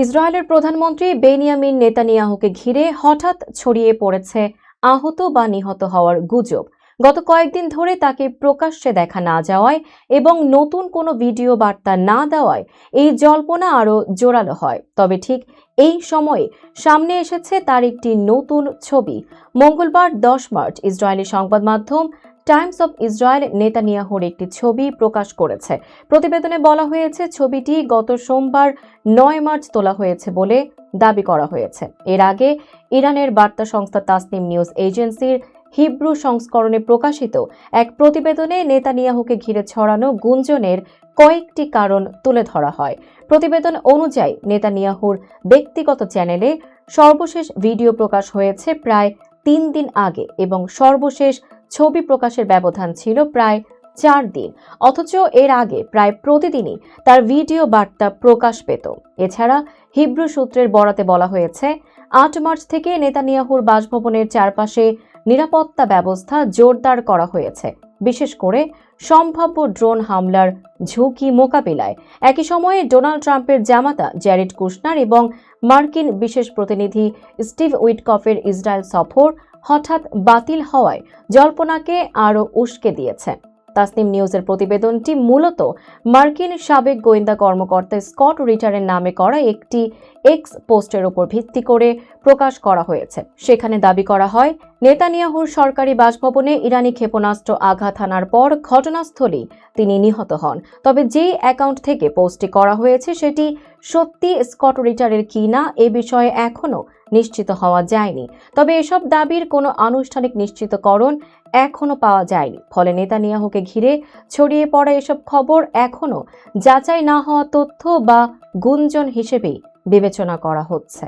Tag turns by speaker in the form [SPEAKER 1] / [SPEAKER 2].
[SPEAKER 1] ইসরায়েলের প্রধানমন্ত্রী বেনিয়ামিন নেতানিয়াহুকে ঘিরে হঠাৎ ছড়িয়ে পড়েছে আহত বা নিহত হওয়ার গুজব। গত কয়েকদিন ধরে তাকে প্রকাশ্যে দেখা না যাওয়ায় এবং নতুন কোনো ভিডিও বার্তা না দেওয়ায় এই জল্পনা আরও জোরালো হয়। তবে ঠিক এই সময়ে সামনে এসেছে তার একটি নতুন ছবি। মঙ্গলবার 10 মার্চ ইসরায়েলি সংবাদ মাধ্যম টাইমস অব ইসরায়েল নেতানিয়াহুর একটি ছবি প্রকাশ করেছে। প্রতিবেদনে বলা হয়েছে, ছবিটি গত সোমবার 9 মার্চ তোলা হয়েছে বলে দাবি করা হয়েছে। এর আগে ইরানের বার্তা সংস্থা তাসনিম নিউজ এজেন্সির হিব্রু সংস্করণে প্রকাশিত এক প্রতিবেদনে নেতানিয়াহুকে ঘিরে ছড়ানো গুঞ্জনের কয়েকটি কারণ তুলে ধরা হয়। প্রতিবেদন অনুযায়ী নেতানিয়াহুর ব্যক্তিগত চ্যানেলে সর্বশেষ ভিডিও প্রকাশ হয়েছে প্রায় 3 দিন আগে এবং সর্বশেষ ছবি প্রকাশের ব্যবধান ছিল প্রায় 4 দিন। অথচ এর আগে প্রায় প্রতিদিনই তার ভিডিও বার্তা প্রকাশ পেত। এছাড়া হিব্রু সূত্রের বরাতে বলা হয়েছে, 8 মার্চ থেকে নেতানিয়াহুর বাসভবনের চারপাশে নিরাপত্তা ব্যবস্থা জোরদার করা হয়েছে, বিশেষ করে সম্ভাব্য ড্রোন হামলার ঝুঁকি মোকাবিলায়। একই সময়ে ডোনাল্ড ট্রাম্পের জামাতা জ্যারেড কুশনার এবং মার্কিন বিশেষ প্রতিনিধি স্টিভ উইটকফের ইসরায়েল সফর হঠাৎ বাতিল হওয়ায় জল্পনাকে আরও উস্কে দিয়েছে। তাসনিম নিউজের প্রতিবেদনটি মূলত মার্কিন সাবেক গোয়েন্দা কর্মকর্তা স্কট রিটারের নামে করা একটি এক্স পোস্টের উপর ভিত্তি করে প্রকাশ করা হয়েছে। সেখানে দাবি করা হয়, নেতানিয়াহুর সরকারি বাসভবনে ইরানি ক্ষেপণাস্ত্র আঘাত হানার পর ঘটনাস্থলেই তিনি নিহত হন। তবে যেই অ্যাকাউন্ট থেকে পোস্টটি করা হয়েছে সেটি সত্যি স্কট রিটারের কিনা এ বিষয়ে এখনও নিশ্চিত হওয়া যায়নি। তবে এসব দাবির কোনো আনুষ্ঠানিক নিশ্চিতকরণ এখনও পাওয়া যায়নি। ফলে নেতানিয়াহুকে ঘিরে ছড়িয়ে পড়া এসব খবর এখনও যাচাই না হওয়া তথ্য বা গুঞ্জন হিসেবেই বিবেচনা করা হচ্ছে।